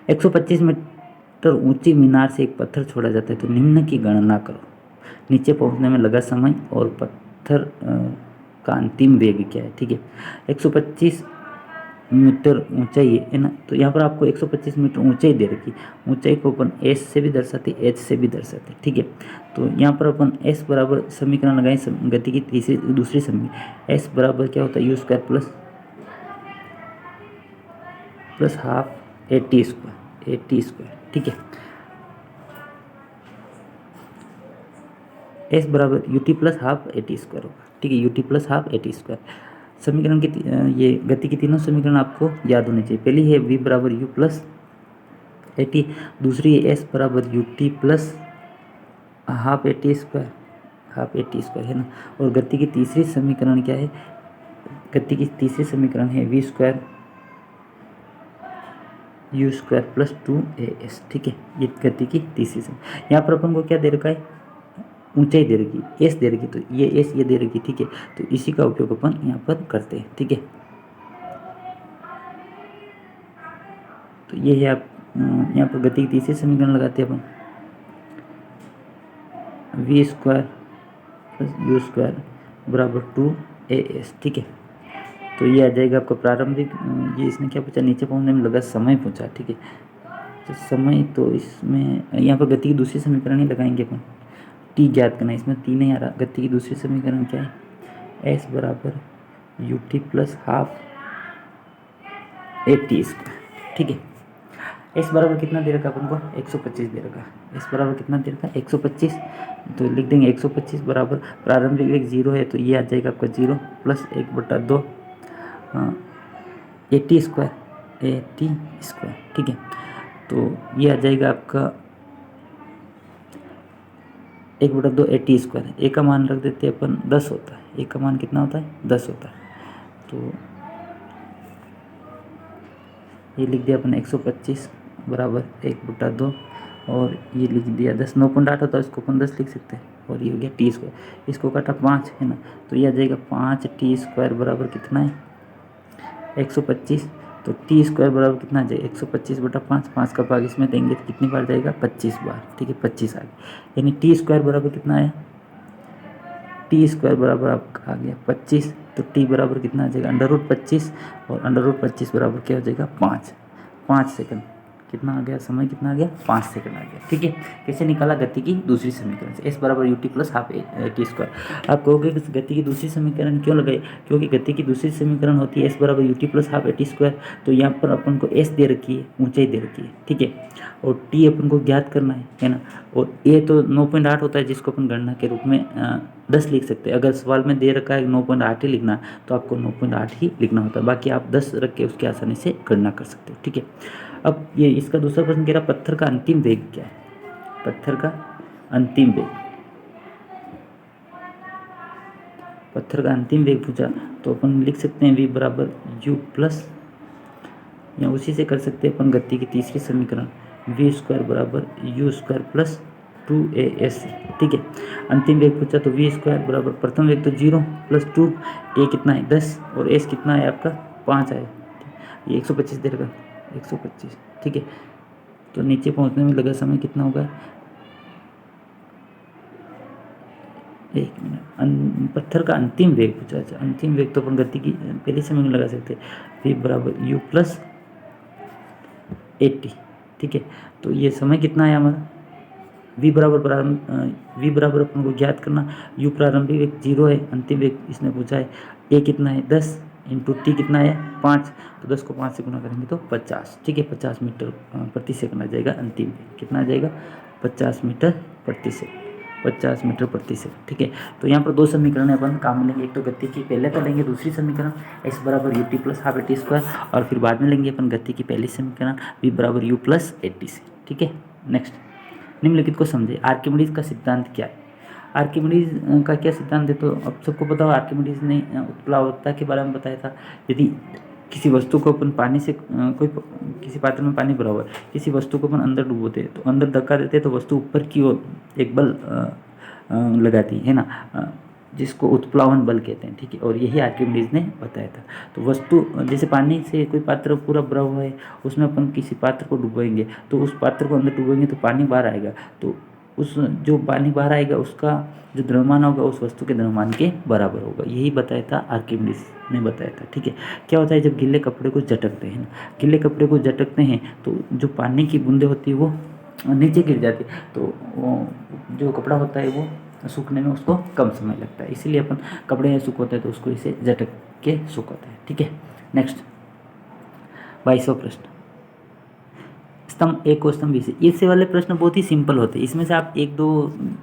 125 मीटर ऊंची मीनार से एक पत्थर छोड़ा जाता है तो निम्न की गणना करो। नीचे पहुंचने में लगा समय और पत्थर का अंतिम वेग क्या है, ठीक है। 125 मीटर ऊंचाई है ना, तो यहाँ पर आपको 125 मीटर ऊंचाई दे रखी। ऊंचाई को अपन एस से भी दर्शाते, एच से भी दर्शाते, ठीक है। तो यहाँ पर अपन एस बराबर समीकरण लगाएं, गति की दूसरी समीकरण, एस बराबर क्या होता है, you square plus half A T square, ठीक है। एस बराबर U T plus half A T square होगा, ठीक है, U T plus half A T square. समीकरण की ये गति की तीनों समीकरण आपको याद होने चाहिए। पहली है v बराबर यू प्लस ए टी, दूसरी है एस बराबर U T plus half A T square, है ना। और गति की तीसरी समीकरण क्या है, गति की तीसरी समीकरण है v square you square plus 2as, ठीक है। ये गति की तीसरी संख्या। यहाँ पर अपन को क्या दे रखा है, ऊंचाई दे रखी, एस दे रखी, तो ये एस ये दे रखी, ठीक है। तो इसी का उपयोग अपन यहाँ पर करते हैं, ठीक है। तो ये है आप यहाँ पर गति की तीसरी समीकरण लगाते हैं अपन, V square plus U square बराबर 2as, ठीक है। तो ये आ जाएगा आपका प्रारंभिक, ये इसने क्या पूछा, नीचे पहुंचने में लगा समय पूछा, ठीक है। तो समय, तो इसमें यहाँ पर गति की दूसरी समीकरण ही लगाएंगे अपन, टी ज्ञात करना है, इसमें टी नहीं आ रहा। गति की दूसरी समीकरण क्या है, एस बराबर U T plus half A T square, ठीक है। एस बराबर कितना दे रखा अपन को, 125 दे रखा। एस बराबर कितना दे रखा, 125, तो लिख देंगे 125 बराबर प्रारंभिक वेग 0 है, तो ये आ जाएगा आपका 0 प्लस 1/2 ए टी स्क्वायर, ठीक है। तो ये आ जाएगा आपका 1/2 ए टी स्क्वायर। ए का मान रख देते हैं अपन 10 होता है, ए का मान कितना होता है, 10 होता है। तो ये लिख दिया अपन 125 बराबर 1/2, और ये लिख दिया 10, 9.8 होता है, इसको अपन 10 लिख सकते हैं। और ये हो गया टी स्क्वायर, इसको काटा 5 है ना, तो ये आ जाएगा 5 टी स्क्वायर बराबर कितना है, 125। तो टी स्क्वायर बराबर कितना आ जाएगा, 125/5, 5 का भाग इसमें देंगे तो कितनी बार जाएगा, 25 बार, ठीक है। 25 आ गया, यानी टी स्क्वायर बराबर कितना आया, टी स्क्वायर बराबर आपका आ गया 25। तो टी बराबर कितना आ जाएगा, √25, और √25 बराबर क्या हो जाएगा, 5 सेकंड। कितना आ गया, समय कितना आ गया, 5 सेकंड आ गया, ठीक है। कैसे निकाला, गति की दूसरी समीकरण से, एस बराबर U T plus half A T square. आप कहोगे कि गति की दूसरी समीकरण क्यों लगाई, क्योंकि गति की दूसरी समीकरण होती है एस बराबर U T plus half A T square. तो यहाँ पर अपन को एस दे रखी है, ऊंचाई दे रखी है, ठीक है, और टी अपन को ज्ञात करना है ना। और ए तो 9.8 होता है, जिसको अपन गणना के रूप में 10 लिख सकते हैं। अगर सवाल में दे रखा है 9.8 ही लिखना, तो आपको 9.8 ही लिखना होता है, बाकी आप 10 रख के उसकी आसानी से गणना कर सकते हो, ठीक है। अब ये इसका दूसरा प्रश्न कह रहा, पत्थर का अंतिम वेग क्या है, पत्थर का अंतिम वेग, पत्थर का अंतिम वेग पूछा, तो अपन लिख सकते हैं v बराबर यू प्लस, या उसी से कर सकते हैं अपन गति की तीसरी समीकरण, वी स्क्वायर बराबर यू स्क्वायर प्लस 2as, ठीक है। अंतिम वेग पूछा, तो वी स्क्वायर बराबर प्रथम वेग तो 0 प्लस 2, ए कितना है 10, और एस कितना है आपका 5 है, ये 125 दे रखा, 125, ठीक है। तो नीचे पहुंचने में लगा समय कितना होगा, 1 मिनट। पत्थर का अंतिम वेग पूछा, अच्छा अंतिम वेग तो अपन गति की पहले समय में लगा सकते हैं, वी बराबर यू प्लस 80, ठीक है। तो ये समय कितना आया हमारा, वी बराबर अपन को ज्ञात करना, यू प्रारंभिक वेग 0 है, अंतिम वेग इसने पूछा है, ए कितना है 10 इंटू टी कितना है 5, तो 10 को 5 से गुना करेंगे तो 50, ठीक है। 50 मीटर प्रति सेकंड आ जाएगा अंतिम वेग, कितना आ जाएगा 50 मीटर प्रति सेकंड, 50 मीटर प्रति सेकंड, ठीक है। तो यहाँ पर दो समीकरण अपन काम में लेंगे, एक तो गति की पहले तो लेंगे दूसरी समीकरण एस बराबर U T plus half A T square, और फिर बाद में लेंगे अपन गति की पहली समीकरण वी बराबर यू प्लस 80 से, ठीक है। नेक्स्ट, निम्नलिखित को समझे, आर्किमिडीज का सिद्धांत क्या है। आर्किमिडीज का क्या सिद्धांत है, तो अब सबको पता हो, आर्किमिडीज ने उत्प्लावकता के बारे में बताया था। यदि किसी वस्तु को अपन पानी से किसी पात्र में पानी भरा हुआ है, किसी वस्तु को अपन अंदर डुबोते हैं, तो अंदर धक्का देते हैं, तो वस्तु ऊपर की ओर एक बल लगाती है ना, जिसको उत्प्लावन बल कहते हैं, ठीक है। और यही आर्किमिडीज ने बताया था। तो वस्तु जैसे पानी से कोई पात्र पूरा भरा हुआ है, उसमें अपन किसी पात्र को डुबोएंगे, तो उस पात्र को अंदर डुबोएंगे तो पानी बाहर आएगा, तो उस जो पानी बाहर आएगा उसका जो द्रव्यमान होगा उस वस्तु के द्रव्यमान के बराबर होगा, यही बताया था आर्किमिडीज ने बताया था, ठीक है। क्या होता है, जब गीले कपड़े को झटकते हैं, गीले कपड़े को झटकते हैं तो जो पानी की बूंदें होती है वो नीचे गिर जाती है, तो जो कपड़ा होता है वो सूखने में उसको कम समय लगता है, इसीलिए अपन कपड़े सुखाते हैं तो उसको इसे झटक के सुखाते हैं, ठीक है। नेक्स्ट 22वां प्रश्न, स्तंभ ए को स्तंभ बी से, इससे वाले प्रश्न बहुत ही सिंपल होते हैं, इसमें से आप एक दो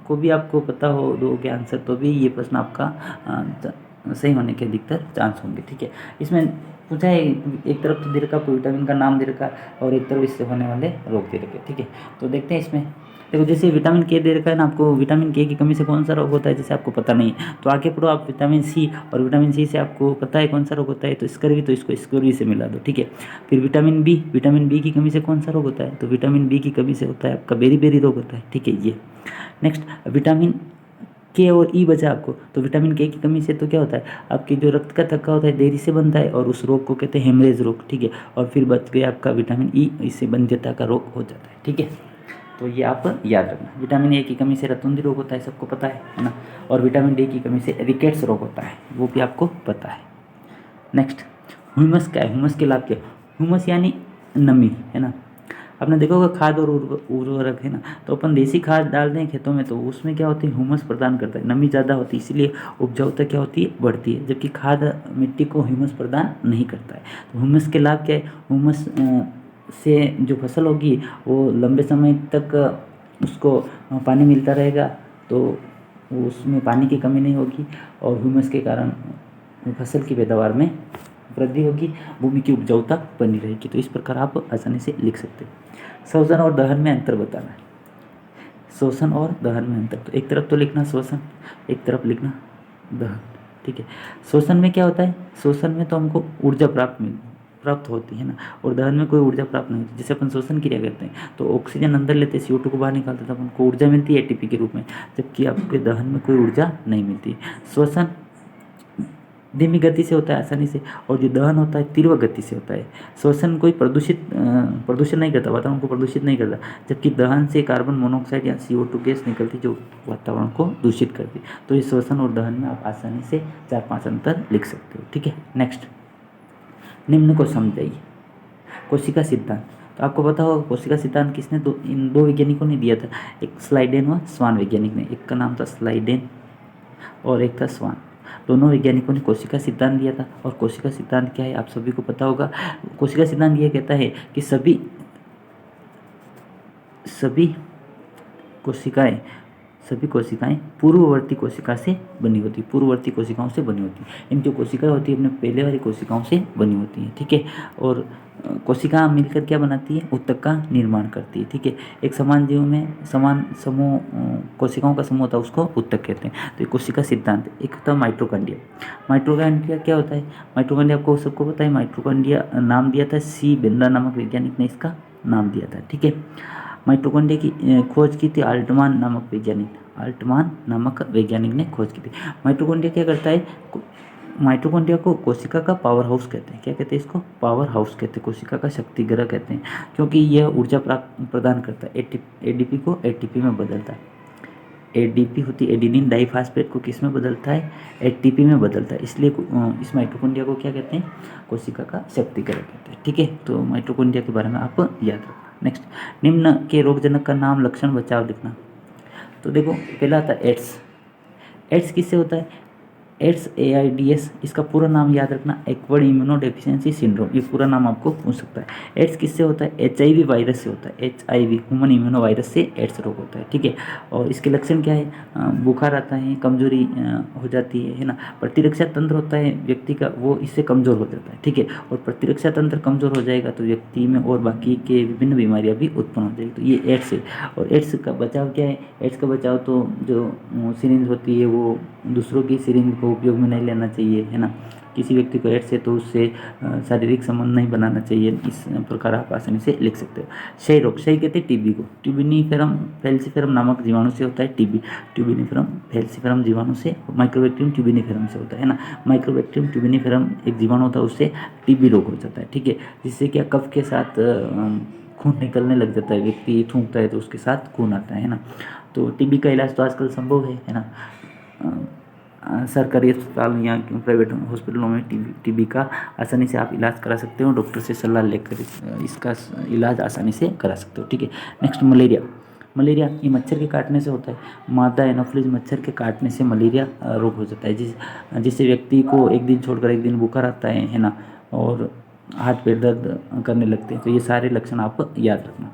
को भी आपको पता हो, दो के आंसर, तो भी ये प्रश्न आपका सही होने के अधिकतर चांस होंगे, ठीक है। इसमें पूछा है, एक तरफ तो दे रखा विटामिन का नाम दे रखा और एक तरफ इससे होने वाले रोग दे रखे, ठीक है। तो देखते हैं इसमें देखो जैसे विटामिन के दे रखा है ना आपको, विटामिन के की कमी से कौन सा रोग होता है जैसे आपको पता नहीं है तो आगे पढ़ो आप विटामिन सी, और विटामिन सी से आपको पता है कौन सा रोग होता है तो स्कर्वी, तो इसको स्कर्वी से मिला दो, ठीक है। फिर विटामिन बी, विटामिन बी की कमी से कौन सा रोग होता है तो विटामिन बी की कमी से होता है आपका बेरी रोग होता है, ठीक है। ये नेक्स्ट विटामिन के और ई बचा आपको, तो विटामिन के की कमी से तो क्या होता है आपकी जो रक्त का थक्का होता है देरी से बनता है और उस रोग को कहते हैं हेमरेज रोग, ठीक है। और फिर बच गया आपका विटामिन ई, इससे बंध्यता का रोग हो जाता है, ठीक है। तो ये आप याद रखना, विटामिन ए की कमी से रतुंधी रोग होता है, सबको पता है ना। और विटामिन डी की कमी से रिकेट्स रोग होता है, वो भी आपको पता है। नेक्स्ट ह्यूमस क्या है, ह्यूमस के लाभ क्या है, ह्यूमस यानी नमी, है ना। आपने देखा होगा खाद और उर्वरक है ना, तो अपन देसी खाद डालते हैं खेतों में तो उसमें क्या होती है ह्यूमस प्रदान करता है, नमी ज़्यादा होती है इसीलिए उपजाऊता क्या होती है बढ़ती है, जबकि खाद मिट्टी को ह्यूमस प्रदान नहीं करता है। तो ह्यूमस के लाभ क्या है, ह्यूमस से जो फसल होगी वो लंबे समय तक उसको पानी मिलता रहेगा, तो उसमें पानी की कमी नहीं होगी और ह्यूमस के कारण फसल की पैदावार में वृद्धि होगी, भूमि की उपजाऊता बनी रहेगी। तो इस प्रकार आप आसानी से लिख सकते हो। शोषण और दहन में अंतर बताना है, शोषण और दहन में अंतर, तो एक तरफ तो लिखना शोषण, एक तरफ लिखना दहन, ठीक है। शोषण में क्या होता है, शोषण में तो हमको ऊर्जा प्राप्त होती है ना, और दहन में कोई ऊर्जा प्राप्त नहीं होती। जैसे अपन शोषण क्रिया करते हैं तो ऑक्सीजन अंदर लेते हैं, CO2 को बाहर निकालते हैं, तब हमको ऊर्जा मिलती है ATP के रूप में, जबकि आपके दहन में कोई ऊर्जा नहीं मिलती। शोषण धीमी गति से होता है आसानी से, और जो दहन होता है तीव्र गति से होता है। शोषण कोई प्रदूषण नहीं करता, वातावरण को प्रदूषित नहीं करता, जबकि दहन से कार्बन मोनोऑक्साइड या CO2 गैस निकलती जो वातावरण को दूषित करती। तो ये शोषण और दहन में आप आसानी से 4-5 अंतर लिख सकते हो, ठीक है। नेक्स्ट निम्न को समझाइए, कोशिका सिद्धांत। तो आपको पता होगा कोशिका सिद्धांत किसने इन दो वैज्ञानिकों ने दिया था, एक स्लाइडेन व स्वान वैज्ञानिक ने, एक का नाम था स्लाइडेन और एक था स्वान। दोनों वैज्ञानिकों ने कोशिका सिद्धांत दिया था। और कोशिका सिद्धांत क्या है आप सभी को पता होगा। कोशिका सिद्धांत ये कहता है कि सभी कोशिकाएं पूर्ववर्ती कोशिका से बनी होती, पूर्ववर्ती कोशिकाओं से बनी होती। इन जो कोशिकाएं होती है अपने पहले वाली कोशिकाओं से बनी होती हैं, ठीक है। और कोशिका मिलकर क्या बनाती है, ऊतक का निर्माण करती है, ठीक है। एक समान जीव में समान समूह कोशिकाओं का समूह होता है, उसको ऊतक कहते हैं। तो ये कोशिका सिद्धांत। एक होता है माइटोकॉन्ड्रिया। माइटोकॉन्ड्रिया क्या होता है, माइटोकॉन्ड्रिया आपको सबको पता है। माइटोकॉन्ड्रिया नाम दिया था C. बेंद्रा नामक वैज्ञानिक ने इसका नाम दिया था, ठीक है। माइटोकॉन्ड्रिया की खोज की थी आल्टमान नामक वैज्ञानिक ने खोज की थी। माइटोकॉन्ड्रिया क्या करता है, माइटोकॉन्ड्रिया को कोशिका का पावर हाउस कहते हैं। क्या कहते हैं इसको, पावर हाउस कहते हैं, कोशिका का शक्ति गृह कहते हैं, क्योंकि यह ऊर्जा प्रदान करता है। ADP को ATP में बदलता है। ADP होती है एडिनिन डाइफास्फेट को किस में बदलता है, ATP में बदलता है। इसलिए इस माइटोकॉन्ड्रिया को क्या कहते हैं, कोशिका का शक्ति गृह कहते हैं, ठीक है। तो माइटोकॉन्ड्रिया के बारे में आप याद रखना। नेक्स्ट निम्न के रोगजनक का नाम लक्षण बचाव लिखना। तो देखो पहला आता है एड्स। एड्स किससे होता है, एड्स AIDS, इसका पूरा नाम याद रखना, एक्वायर्ड इम्यूनो डेफिशिएंसी सिंड्रोम, ये पूरा नाम आपको पूछ सकता है। एड्स किससे होता है, HIV वायरस से होता है। HIV ह्यूमन इम्यूनो वायरस से एड्स रोग होता है, ठीक है। और इसके लक्षण क्या है, बुखार आता है, कमजोरी हो जाती है ना। प्रतिरक्षा तंत्र होता है व्यक्ति का, वो इससे कमज़ोर हो जाता है, ठीक है। और प्रतिरक्षा तंत्र कमज़ोर हो जाएगा तो व्यक्ति में और बाकी के विभिन्न बीमारियाँ भी उत्पन्न हो जाएगी। तो ये एड्स है। और एड्स का बचाव क्या है, एड्स का बचाव तो जो सिरिंज होती है वो दूसरों की सिरिंज को उपयोग में नहीं लेना चाहिए, है ना। किसी व्यक्ति को एड्स है तो उससे शारीरिक संबंध नहीं बनाना चाहिए। इस प्रकार आप आसानी से लिख सकते हो। क्षय रोग, क्षय कहते हैं TB को, ट्यूबिनिफेरम फैल्सिफेरम नामक जीवाणु से होता है TB। ट्यूबिनिफेरम फैल्सिफेरम जीवाणु से, माइक्रोबैक्टीरियम ट्यूबिनिफेरम से होता है ना। माइक्रोबैक्टीरियम ट्यूबिनिफेरम एक जीवाणु होता है, उससे TB रोग हो जाता है, ठीक है। जिससे क्या कफ के साथ खून निकलने लग जाता है, व्यक्ति थूकता है तो उसके साथ खून आता है ना। तो TB का इलाज तो आजकल संभव है ना। सरकारी अस्पताल या प्राइवेट हॉस्पिटलों में TB का आसानी से आप इलाज करा सकते हो, डॉक्टर से सलाह लेकर इसका इलाज आसानी से करा सकते हो, ठीक है। Next malaria. मलेरिया ये मच्छर के काटने से होता है। मादा एनोफिलीज मच्छर के काटने से मलेरिया रोग हो जाता है, जिससे व्यक्ति को एक दिन छोड़कर एक दिन बुखार आता है ना, और हाथ पैर दर्द करने लगते हैं। तो ये सारे लक्षण आप याद रखना।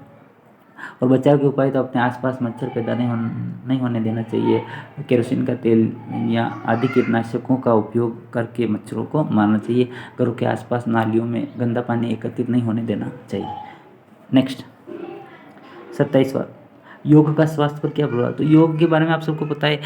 और बचाव के उपाय तो अपने आसपास मच्छर पैदा नहीं होने देना चाहिए। केरोसिन का तेल या आदि कीटनाशकों का उपयोग करके मच्छरों को मारना चाहिए। घरों के आसपास नालियों में गंदा पानी एकत्रित नहीं होने देना चाहिए। नेक्स्ट 27वां, योग का स्वास्थ्य पर क्या प्रभाव, तो योग के बारे में आप सबको पता है।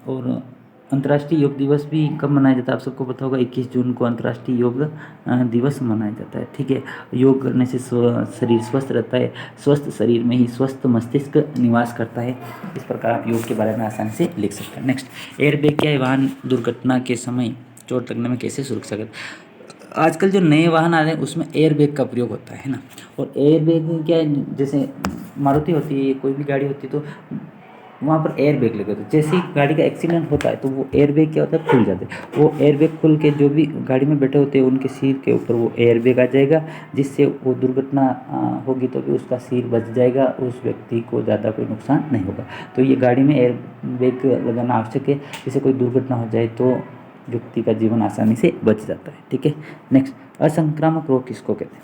और अंतर्राष्ट्रीय योग दिवस भी कब मनाया जाता है, आप सबको पता होगा 21 जून को अंतर्राष्ट्रीय योग दिवस मनाया जाता है। ठीक है, योग करने से शरीर स्वस्थ रहता है, स्वस्थ शरीर में ही स्वस्थ मस्तिष्क निवास करता है। इस प्रकार आप योग के बारे में आसानी से लिख सकते हैं। नेक्स्ट, एयरबैग क्या है, वाहन दुर्घटना के समय चोट लगने में कैसे सुरक्षा कर। आजकल जो नए वाहन आ रहे हैं उसमें एयरबैग का प्रयोग होता है ना। और एयरबैग क्या है, जैसे मारुति होती है, कोई भी गाड़ी होती है तो वहाँ पर एयरबैग लगे होते हैं। जैसे ही गाड़ी का एक्सीडेंट होता है तो वो एयरबैग क्या होता है, खुल जाते हैं। वो एयरबैग खुल के जो भी गाड़ी में बैठे होते हैं उनके सिर के ऊपर वो एयरबैग आ जाएगा, जिससे वो दुर्घटना होगी तो भी उसका सिर बच जाएगा, उस व्यक्ति को ज़्यादा कोई नुकसान नहीं होगा। तो ये गाड़ी में एयरबैग लगाना आवश्यक है, जिससे कोई दुर्घटना हो जाए तो व्यक्ति का जीवन आसानी से बच जाता है। ठीक है, नेक्स्ट, असंक्रामक रोग किसको कहते हैं।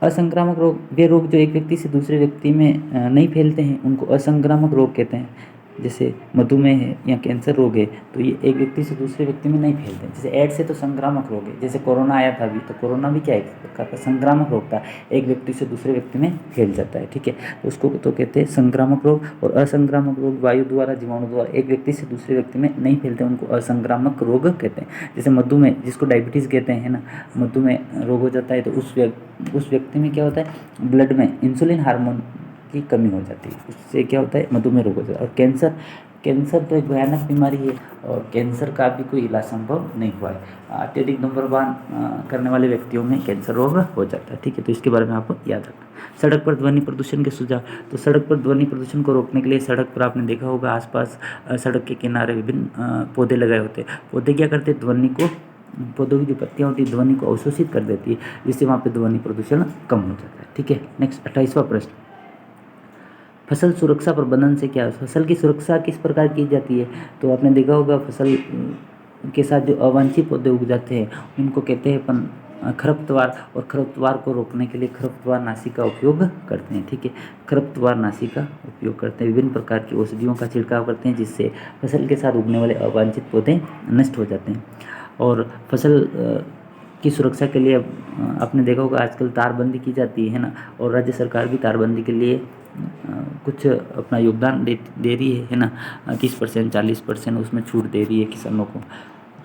असंक्रामक रोग वे रोग जो एक व्यक्ति से दूसरे व्यक्ति में नहीं फैलते हैं उनको असंक्रामक रोग कहते हैं। जैसे मधुमेह है या कैंसर रोग है तो ये एक व्यक्ति से दूसरे व्यक्ति में नहीं फैलते हैं। जैसे एड्स है तो संक्रामक रोग है, जैसे कोरोना आया था अभी, तो कोरोना भी क्या है, एक प्रकार का संक्रामक रोग था, एक व्यक्ति से दूसरे व्यक्ति में फैल जाता है। ठीक है, तो उसको तो कहते हैं संक्रामक रोग। और असंक्रामक रोग वायु द्वारा, जीवाणु द्वारा एक व्यक्ति से दूसरे व्यक्ति में नहीं फैलते, उनको असंक्रामक रोग कहते हैं। जैसे मधुमेह, जिसको डायबिटीज़ कहते हैं ना, मधुमेह रोग हो जाता है तो उस व्यक्ति में क्या होता है, ब्लड में इंसुलिन हार्मोन की कमी हो जाती है, उससे क्या होता है, मधुमेह रोग हो जाता है। और कैंसर तो एक भयानक बीमारी है और कैंसर का भी कोई इलाज संभव नहीं हुआ है। अत्यधिक धूम्रपान करने वाले व्यक्तियों में कैंसर रोग हो जाता है। ठीक है, तो इसके बारे में आपको याद रखना। सड़क पर ध्वनि प्रदूषण के सुझाव, तो सड़क पर ध्वनि प्रदूषण को रोकने के लिए सड़क पर आपने देखा होगा आसपास सड़क के किनारे विभिन्न पौधे लगाए होते हैं। पौधे क्या करते हैं, ध्वनि को, पौधों की जो पत्तियाँ होती है ध्वनि को अवशोषित कर देती है, जिससे वहाँ पे ध्वनि प्रदूषण कम हो जाता है। ठीक है, नेक्स्ट 28वां प्रश्न, फसल सुरक्षा प्रबंधन से क्या है, फसल की सुरक्षा किस प्रकार की जाती है। तो आपने देखा होगा फसल के साथ जो अवांछित पौधे उग जाते हैं उनको कहते हैं अपन खरपतवार, और खरपतवार को रोकने के लिए खरपतवार नाशी का उपयोग करते हैं। ठीक है, खरपतवार नाशी का उपयोग करते हैं, विभिन्न प्रकार की औषधियों का छिड़काव करते हैं, जिससे फसल के साथ उगने वाले अवांछित पौधे नष्ट हो जाते हैं। और फसल की सुरक्षा के लिए आपने देखा होगा आजकल तारबंदी की जाती है ना, और राज्य सरकार भी तारबंदी के लिए कुछ अपना योगदान दे रही है ना, 30% 40% उसमें छूट दे रही है किसानों को।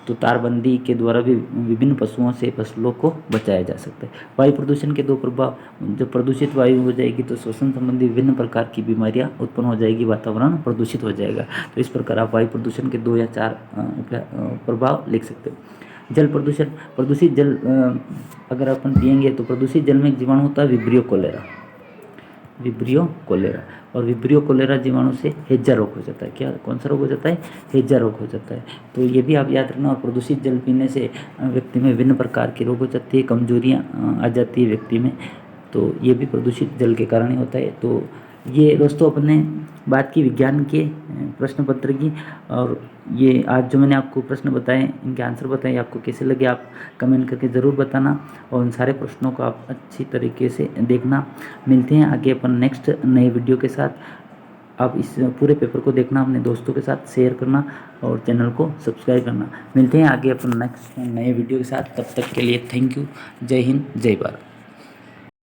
तो तारबंदी के द्वारा भी विभिन्न पशुओं से फसलों को बचाया जा सकता है। वायु प्रदूषण के दो प्रभाव, जब प्रदूषित वायु हो जाएगी तो श्वसन संबंधी विभिन्न प्रकार की बीमारियां उत्पन्न हो जाएगी, वातावरण प्रदूषित हो जाएगा। तो इस प्रकार आप वायु प्रदूषण के 2 या 4 प्रभाव लिख सकते हो। जल प्रदूषण, प्रदूषित जल अगर अपन पिएंगे तो प्रदूषित जल में एक जीवाणु होता है विब्रियो कोलेरा, और विब्रियो कोलेरा जीवाणु से हैजा रोग हो जाता है। क्या, कौन सा रोग हो जाता है, हैजा रोग हो जाता है। तो ये भी आप याद रखना। और प्रदूषित जल पीने से व्यक्ति में विभिन्न प्रकार के रोग हो जाती है, कमजोरियाँ आ जाती है व्यक्ति में, तो ये भी प्रदूषित जल के कारण ही होता है। तो ये दोस्तों अपने बात की विज्ञान के प्रश्न पत्र की, और ये आज जो मैंने आपको प्रश्न बताए इनके आंसर बताए आपको कैसे लगे आप कमेंट करके ज़रूर बताना, और उन सारे प्रश्नों को आप अच्छी तरीके से देखना। मिलते हैं आगे अपन नेक्स्ट नए वीडियो के साथ। आप इस पूरे पेपर को देखना, अपने दोस्तों के साथ शेयर करना और चैनल को सब्सक्राइब करना। मिलते हैं आगे अपन नेक्स्ट नए वीडियो के साथ, तब तक के लिए थैंक यू। जय हिंद, जय भारत।